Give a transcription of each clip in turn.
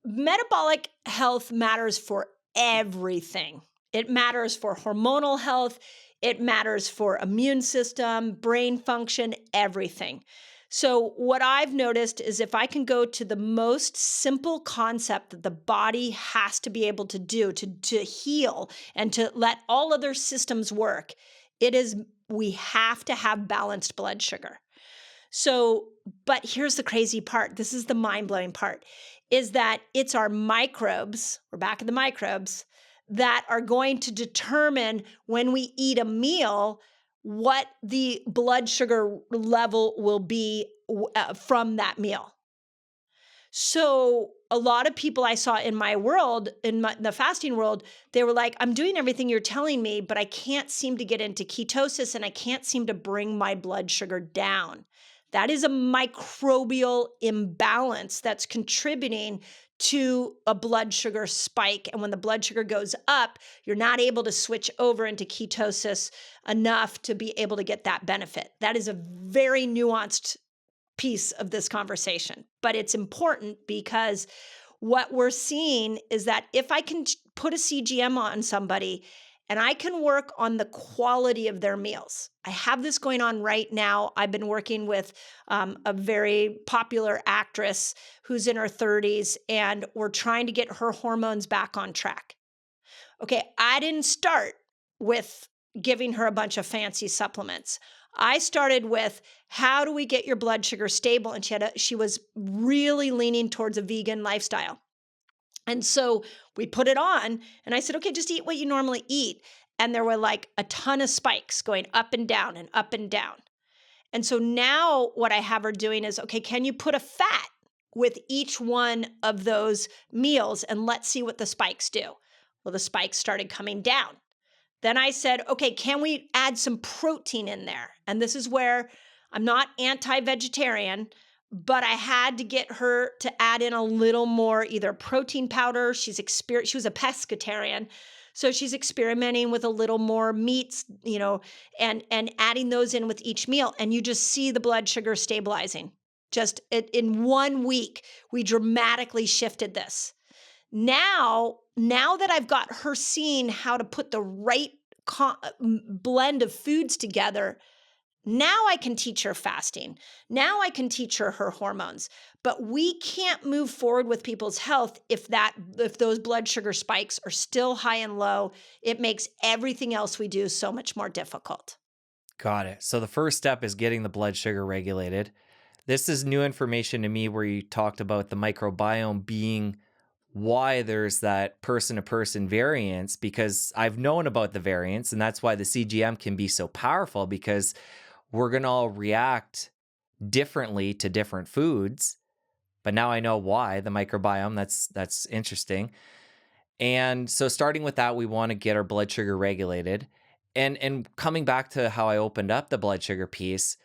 metabolic health matters for everything. It matters for hormonal health. It matters for immune system, brain function, everything. So what I've noticed is if I can go to the most simple concept that the body has to be able to do to heal and to let all other systems work, it is we have to have balanced blood sugar. So, but here's the crazy part. This is the mind-blowing part, is that it's our microbes, we're back at the microbes, that are going to determine when we eat a meal what the blood sugar level will be from that meal. So a lot of people I saw in my world, in the fasting world, they were like, I'm doing everything you're telling me, but I can't seem to get into ketosis and I can't seem to bring my blood sugar down. That is a microbial imbalance that's contributing to a blood sugar spike. And when the blood sugar goes up, you're not able to switch over into ketosis enough to be able to get that benefit. That is a very nuanced piece of this conversation, but it's important because what we're seeing is that if I can put a CGM on somebody and I can work on the quality of their meals. I have this going on right now. I've been working with a very popular actress who's in her 30s, and we're trying to get her hormones back on track. Okay, I didn't start with giving her a bunch of fancy supplements. I started with how do we get your blood sugar stable? And she was really leaning towards a vegan lifestyle. And so we put it on and I said, okay, just eat what you normally eat. And there were like a ton of spikes going up and down and up and down. And so now what I have her doing is, okay, can you put a fat with each one of those meals and let's see what the spikes do? Well, the spikes started coming down. Then I said, okay, can we add some protein in there? And this is where I'm not anti-vegetarian, but I had to get her to add in a little more either protein powder. She was a pescatarian. So she's experimenting with a little more meats, and adding those in with each meal. And you just see the blood sugar stabilizing. Just in 1 week, we dramatically shifted this. Now that I've got her seeing how to put the right blend of foods together, now I can teach her fasting. Now I can teach her hormones. But we can't move forward with people's health if those blood sugar spikes are still high and low. It makes everything else we do so much more difficult. Got it. So the first step is getting the blood sugar regulated. This is new information to me where you talked about the microbiome being why there's that person-to-person variance, because I've known about the variance, and that's why the CGM can be so powerful, because we're going to all react differently to different foods. But now I know why, the microbiome. That's interesting. And so starting with that, we want to get our blood sugar regulated. And coming back to how I opened up the blood sugar piece,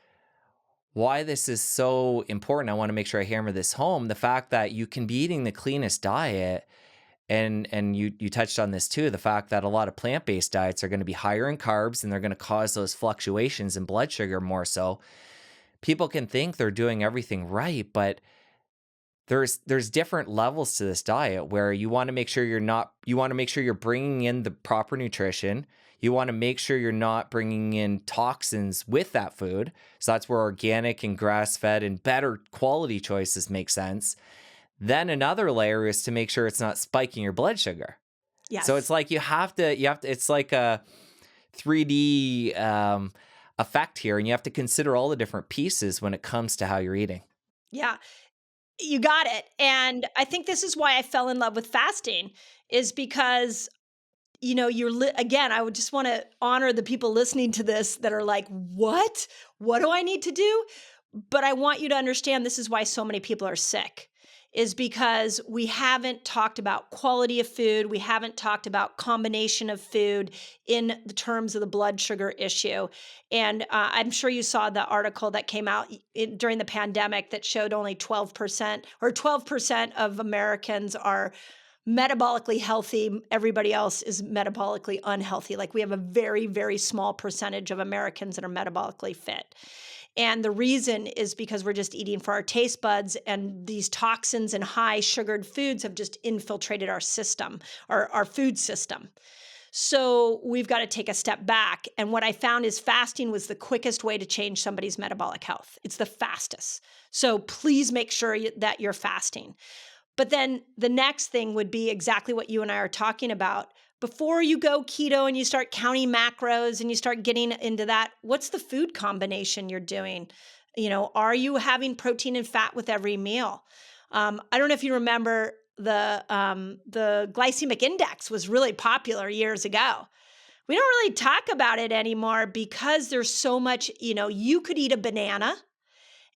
why this is so important, I want to make sure I hammer this home. The fact that you can be eating the cleanest diet, and you touched on this too, the fact that a lot of plant-based diets are going to be higher in carbs and they're going to cause those fluctuations in blood sugar more so. People can think they're doing everything right, but there's different levels to this diet where you want to make sure you're bringing in the proper nutrition. You want to make sure you're not bringing in toxins with that food. So that's where organic and grass-fed and better quality choices make sense. Then another layer is to make sure it's not spiking your blood sugar. Yes. So it's like you have to, it's like a 3D effect here, and you have to consider all the different pieces when it comes to how you're eating. Yeah. You got it. And I think this is why I fell in love with fasting, is because again, I would just want to honor the people listening to this that are like, what? What do I need to do? But I want you to understand this is why so many people are sick, is because we haven't talked about quality of food. We haven't talked about combination of food in the terms of the blood sugar issue. And I'm sure you saw the article that came out during the pandemic that showed only 12% of Americans are metabolically healthy. Everybody else is metabolically unhealthy. Like we have a very, very small percentage of Americans that are metabolically fit. And the reason is because we're just eating for our taste buds, and these toxins and high sugared foods have just infiltrated our system, our food system. So we've got to take a step back. And what I found is fasting was the quickest way to change somebody's metabolic health. It's the fastest. So please make sure that you're fasting. But then the next thing would be exactly what you and I are talking about. Before you go keto and you start counting macros and you start getting into that, what's the food combination you're doing? Are you having protein and fat with every meal? I don't know if you remember the glycemic index was really popular years ago. We don't really talk about it anymore because there's so much, you could eat a banana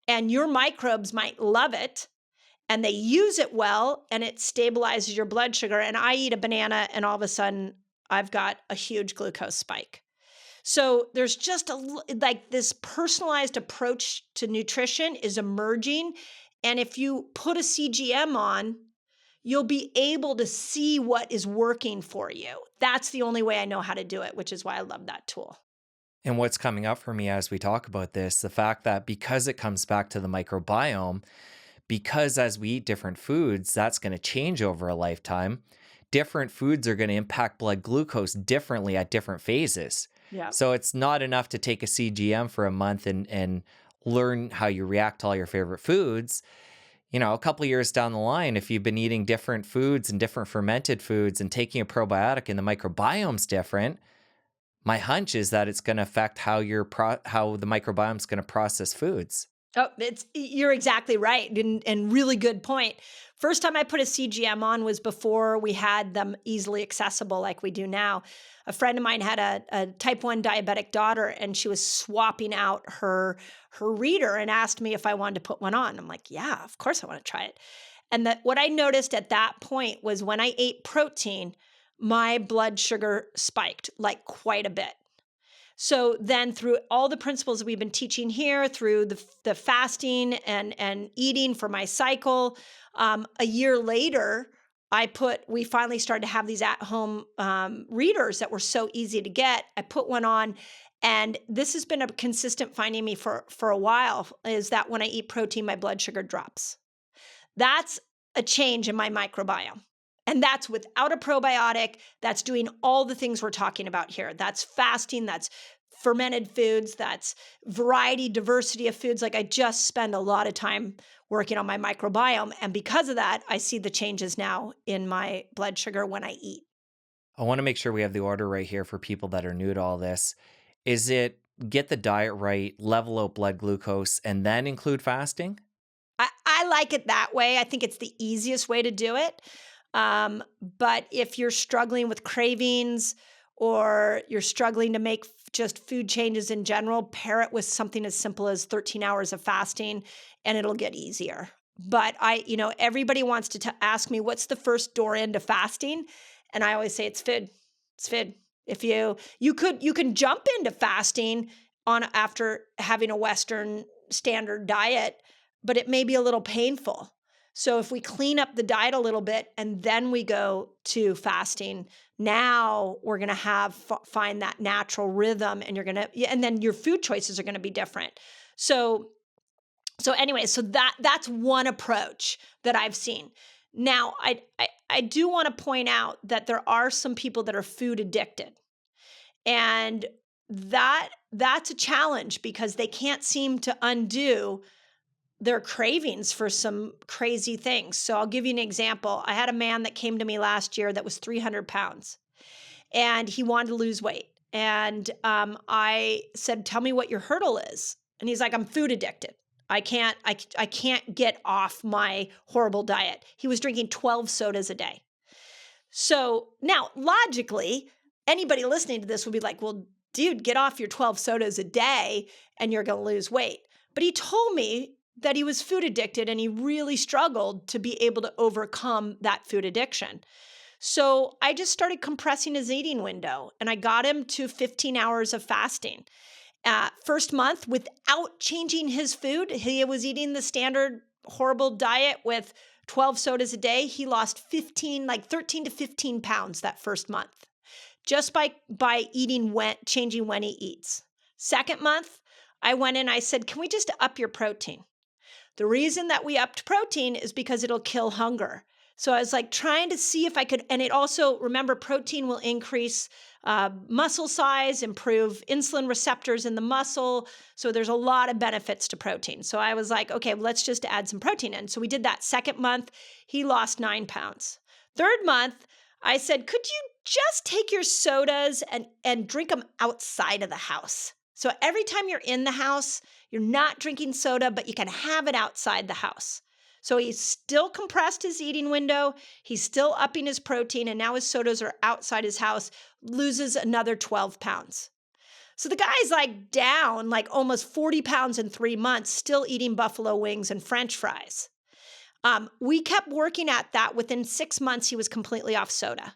and your microbes might love it and they use it well and it stabilizes your blood sugar. And I eat a banana and all of a sudden I've got a huge glucose spike. So there's just like this personalized approach to nutrition is emerging. And if you put a CGM on, you'll be able to see what is working for you. That's the only way I know how to do it, which is why I love that tool. And what's coming up for me as we talk about this, the fact that because it comes back to the microbiome, because as we eat different foods, that's going to change over a lifetime. Different foods are going to impact blood glucose differently at different phases. Yeah. So it's not enough to take a CGM for a month and learn how you react to all your favorite foods. A couple years down the line, if you've been eating different foods and different fermented foods and taking a probiotic and the microbiome's different, my hunch is that it's going to affect how how the microbiome's going to process foods. Oh, you're exactly right, and really good point. First time I put a CGM on was before we had them easily accessible like we do now. A friend of mine had a type 1 diabetic daughter, and she was swapping out her reader and asked me if I wanted to put one on. I'm like, yeah, of course I want to try it. And what I noticed at that point was when I ate protein, my blood sugar spiked like quite a bit. So then through all the principles we've been teaching here, through the fasting and eating for my cycle, a year later, we finally started to have these at-home readers that were so easy to get. I put one on, and this has been a consistent finding me for a while, is that when I eat protein, my blood sugar drops. That's a change in my microbiome. And that's without a probiotic. That's doing all the things we're talking about here. That's fasting, that's fermented foods, that's variety, diversity of foods. Like I just spend a lot of time working on my microbiome. And because of that, I see the changes now in my blood sugar when I eat. I want to make sure we have the order right here for people that are new to all this. Is it get the diet right, level out blood glucose, and then include fasting? I like it that way. I think it's the easiest way to do it. But if you're struggling with cravings or you're struggling to make just food changes in general, pair it with something as simple as 13 hours of fasting and it'll get easier. But everybody wants to ask me what's the first door into fasting, and I always say it's food. It's food. If you can jump into fasting on after having a Western standard diet, but it may be a little painful. So if we clean up the diet a little bit and then we go to fasting, now we're going to find that natural rhythm, and and then your food choices are going to be different. So anyway, so that's one approach that I've seen. Now, I do want to point out that there are some people that are food addicted, and that's a challenge because they can't seem to undo their cravings for some crazy things. So I'll give you an example. I had a man that came to me last year that was 300 pounds and he wanted to lose weight. And I said, tell me what your hurdle is. And he's like, I'm food addicted. I can't get off my horrible diet. He was drinking 12 sodas a day. So now logically, anybody listening to this would be like, well, dude, get off your 12 sodas a day and you're going to lose weight. But he told me that he was food addicted and he really struggled to be able to overcome that food addiction. So I just started compressing his eating window and I got him to 15 hours of fasting. First month, without changing his food, he was eating the standard horrible diet with 12 sodas a day. He lost 13 to 15 pounds that first month just by changing when he eats. Second month, I went in, I said, can we just up your protein? The reason that we upped protein is because it'll kill hunger. So I was like trying to see if I could, and it also, remember, protein will increase muscle size, improve insulin receptors in the muscle. So there's a lot of benefits to protein. So I was like, okay, let's just add some protein in. So we did that. Second month, he lost 9 pounds. Third month, I said, could you just take your sodas and drink them outside of the house? So every time you're in the house, you're not drinking soda, but you can have it outside the house. So he's still compressed his eating window. He's still upping his protein, and now his sodas are outside his house, loses another 12 pounds. So the guy's like down like almost 40 pounds in 3 months, still eating buffalo wings and French fries. We kept working at that. Within 6 months, he was completely off soda.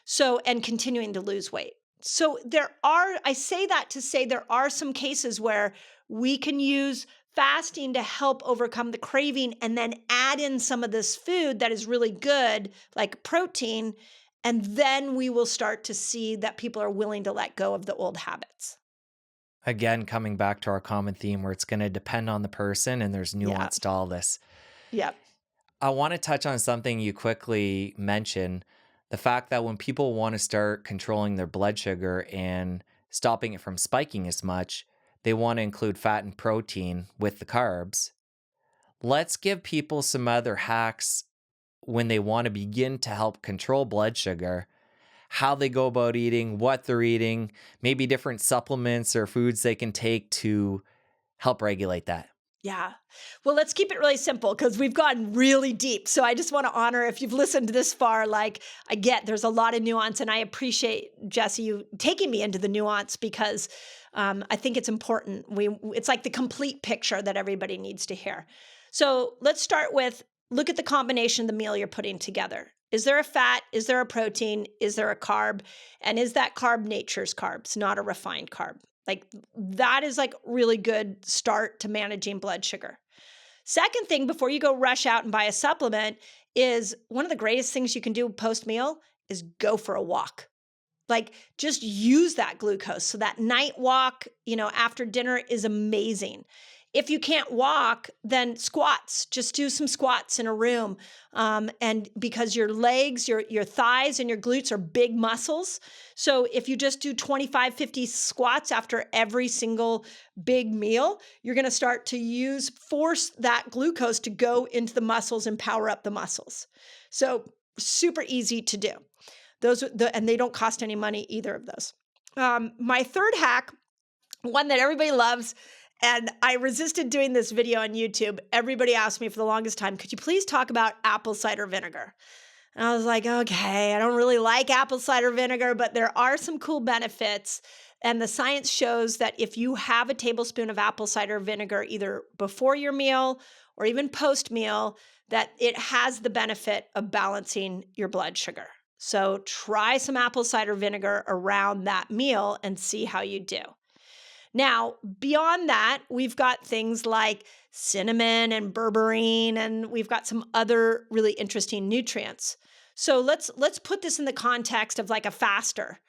So, and continuing to lose weight. So I say that to say there are some cases where we can use fasting to help overcome the craving and then add in some of this food that is really good, like protein, and then we will start to see that people are willing to let go of the old habits. Again, coming back to our common theme where it's going to depend on the person and there's Yeah. nuance to all this. Yep. I want to touch on something you quickly mentioned, the fact that when people want to start controlling their blood sugar and stopping it from spiking as much, they want to include fat and protein with the carbs. Let's give people some other hacks when they want to begin to help control blood sugar, how they go about eating, what they're eating, maybe different supplements or foods they can take to help regulate that. Yeah. Well, let's keep it really simple because we've gotten really deep. So I just want to honor if you've listened this far, like I get there's a lot of nuance, and I appreciate, Jesse, you taking me into the nuance because I think it's important. It's like the complete picture that everybody needs to hear. So let's start with look at the combination of the meal you're putting together. Is there a fat? Is there a protein? Is there a carb? And is that carb nature's carbs, not a refined carb? Like that is like really good start to managing blood sugar. Second thing, before you go rush out and buy a supplement, is one of the greatest things you can do post meal is go for a walk. Like just use that glucose. So that night walk, after dinner is amazing. If you can't walk, then squats. Just do some squats in a room. And because your legs, your thighs, and your glutes are big muscles. So if you just do 25, 50 squats after every single big meal, you're going to start to force that glucose to go into the muscles and power up the muscles. So super easy to do. And they don't cost any money, either of those. My third hack, one that everybody loves, and I resisted doing this video on YouTube. Everybody asked me for the longest time, could you please talk about apple cider vinegar? And I was like, okay, I don't really like apple cider vinegar, but there are some cool benefits. And the science shows that if you have a tablespoon of apple cider vinegar, either before your meal or even post meal, that it has the benefit of balancing your blood sugar. So try some apple cider vinegar around that meal and see how you do. Now, beyond that, we've got things like cinnamon and berberine, and we've got some other really interesting nutrients. So let's put this in the context of like a faster.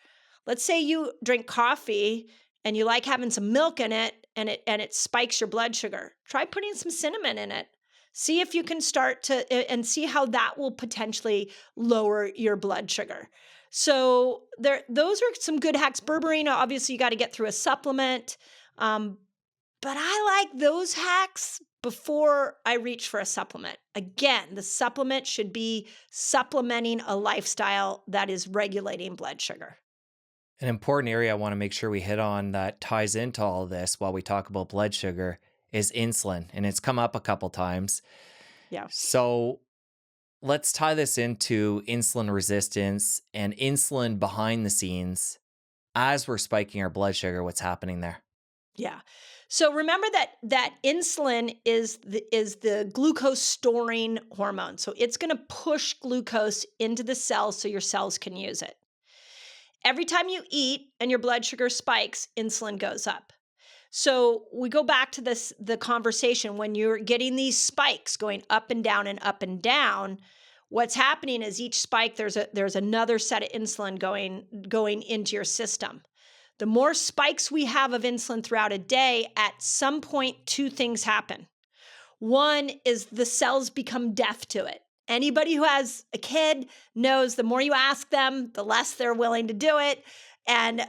Let's say you drink coffee and you like having some milk in it and it spikes your blood sugar. Try putting some cinnamon in it. See if you can start to and see how that will potentially lower your blood sugar. So those are some good hacks. Berberine, obviously, you got to get through a supplement, but I like those hacks before I reach for a supplement. Again, the supplement should be supplementing a lifestyle that is regulating blood sugar. An important area I want to make sure we hit on that ties into all of this while we talk about blood sugar is insulin, and it's come up a couple times. Yeah. So let's tie this into insulin resistance and insulin behind the scenes as we're spiking our blood sugar. What's happening there? Yeah. So remember that insulin is the glucose storing hormone. So it's going to push glucose into the cells so your cells can use it. Every time you eat and your blood sugar spikes, insulin goes up. So we go back to the conversation when you're getting these spikes going up and down and up and down. What's happening is each spike there's another set of insulin going into your system. the more spikes we have of insulin throughout a day, at some point, two things happen. One is the cells become deaf to it. Anybody who has a kid knows the more you ask them, the less they're willing to do it.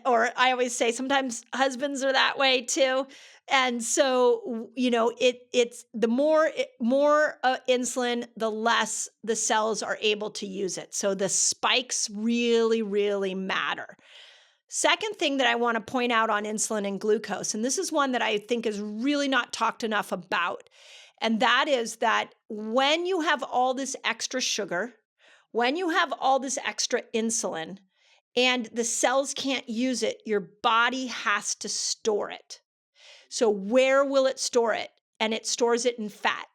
Or I always say sometimes husbands are that way too. And so, it's the more insulin, the less the cells are able to use it. So the spikes really, really matter. Second thing that I want to point out on insulin and glucose, and this is one that I think is really not talked enough about, and that is that when you have all this extra sugar, when you have all this extra insulin, and the cells can't use it, your body has to store it. So where will it store it? And it stores it in fat.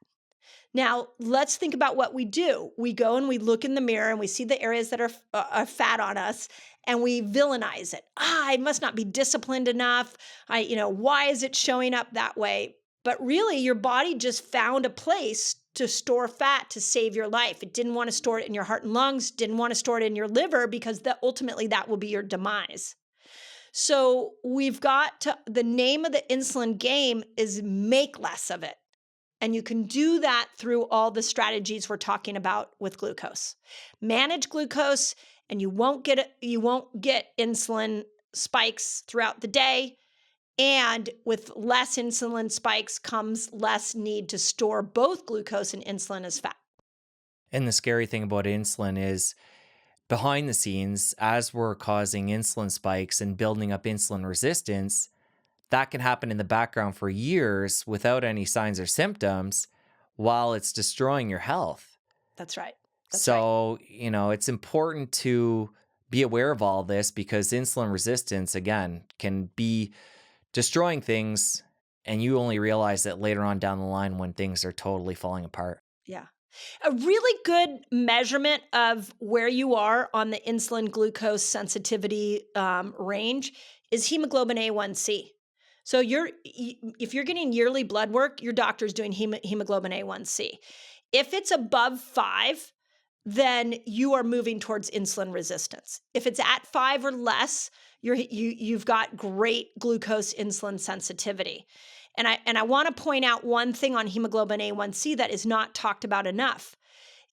Now, let's think about what we do. We go and we look in the mirror and we see the areas that are fat on us and we villainize it. I must not be disciplined enough. Why is it showing up that way? But really, your body just found a place to store fat to save your life. It didn't want to store it in your heart and lungs, didn't want to store it in your liver because ultimately that will be your demise. So the name of the insulin game is make less of it. And you can do that through all the strategies we're talking about with glucose. Manage glucose and you won't get insulin spikes throughout the day. And with less insulin spikes comes less need to store both glucose and insulin as fat. And the scary thing about insulin is behind the scenes, as we're causing insulin spikes and building up insulin resistance, that can happen in the background for years without any signs or symptoms while it's destroying your health. That's right. It's important to be aware of all this because insulin resistance, again, can be destroying things and you only realize that later on down the line when things are totally falling apart. Yeah. A really good measurement of where you are on the insulin glucose sensitivity range is hemoglobin A1C. So if you're getting yearly blood work, your doctor's doing hemoglobin A1C. If it's above 5, then you are moving towards insulin resistance. If it's at 5 or less, you've got great glucose insulin sensitivity. And I want to point out one thing on hemoglobin A1C that is not talked about enough.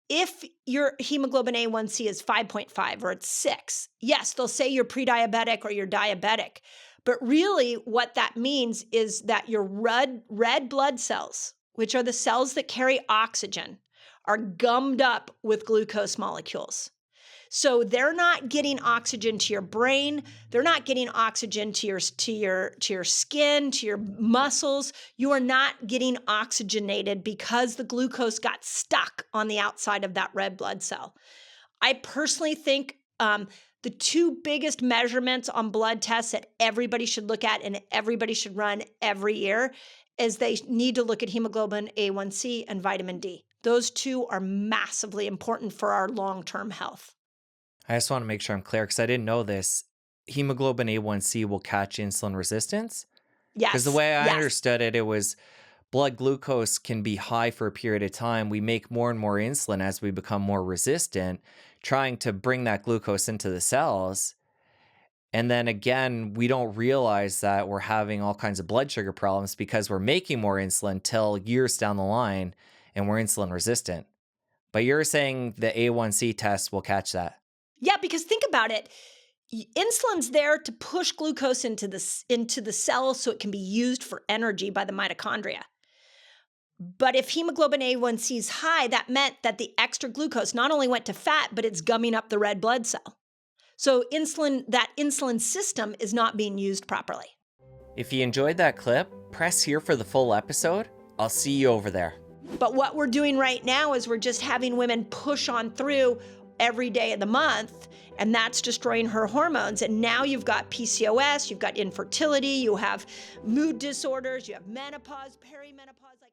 If your hemoglobin A1C is 5.5 or it's 6, yes, they'll say you're pre-diabetic or you're diabetic. But really what that means is that your red blood cells, which are the cells that carry oxygen, are gummed up with glucose molecules. So they're not getting oxygen to your brain. They're not getting oxygen to your skin, to your muscles. You are not getting oxygenated because the glucose got stuck on the outside of that red blood cell. I personally think the two biggest measurements on blood tests that everybody should look at and everybody should run every year is they need to look at hemoglobin A1C and vitamin D. Those two are massively important for our long-term health. I just want to make sure I'm clear because I didn't know this. Hemoglobin A1C will catch insulin resistance? Yes. Because the way I understood it, it was blood glucose can be high for a period of time. We make more and more insulin as we become more resistant, trying to bring that glucose into the cells. And then again, we don't realize that we're having all kinds of blood sugar problems because we're making more insulin till years down the line and we're insulin resistant. But you're saying the A1C test will catch that. Yeah, because think about it. Insulin's there to push glucose into the cell so it can be used for energy by the mitochondria. But if hemoglobin A1C is high, that meant that the extra glucose not only went to fat, but it's gumming up the red blood cell. So that insulin system is not being used properly. If you enjoyed that clip, press here for the full episode. I'll see you over there. But what we're doing right now is we're just having women push on through every day of the month, and that's destroying her hormones. And now you've got PCOS, you've got infertility, you have mood disorders, you have menopause, perimenopause, like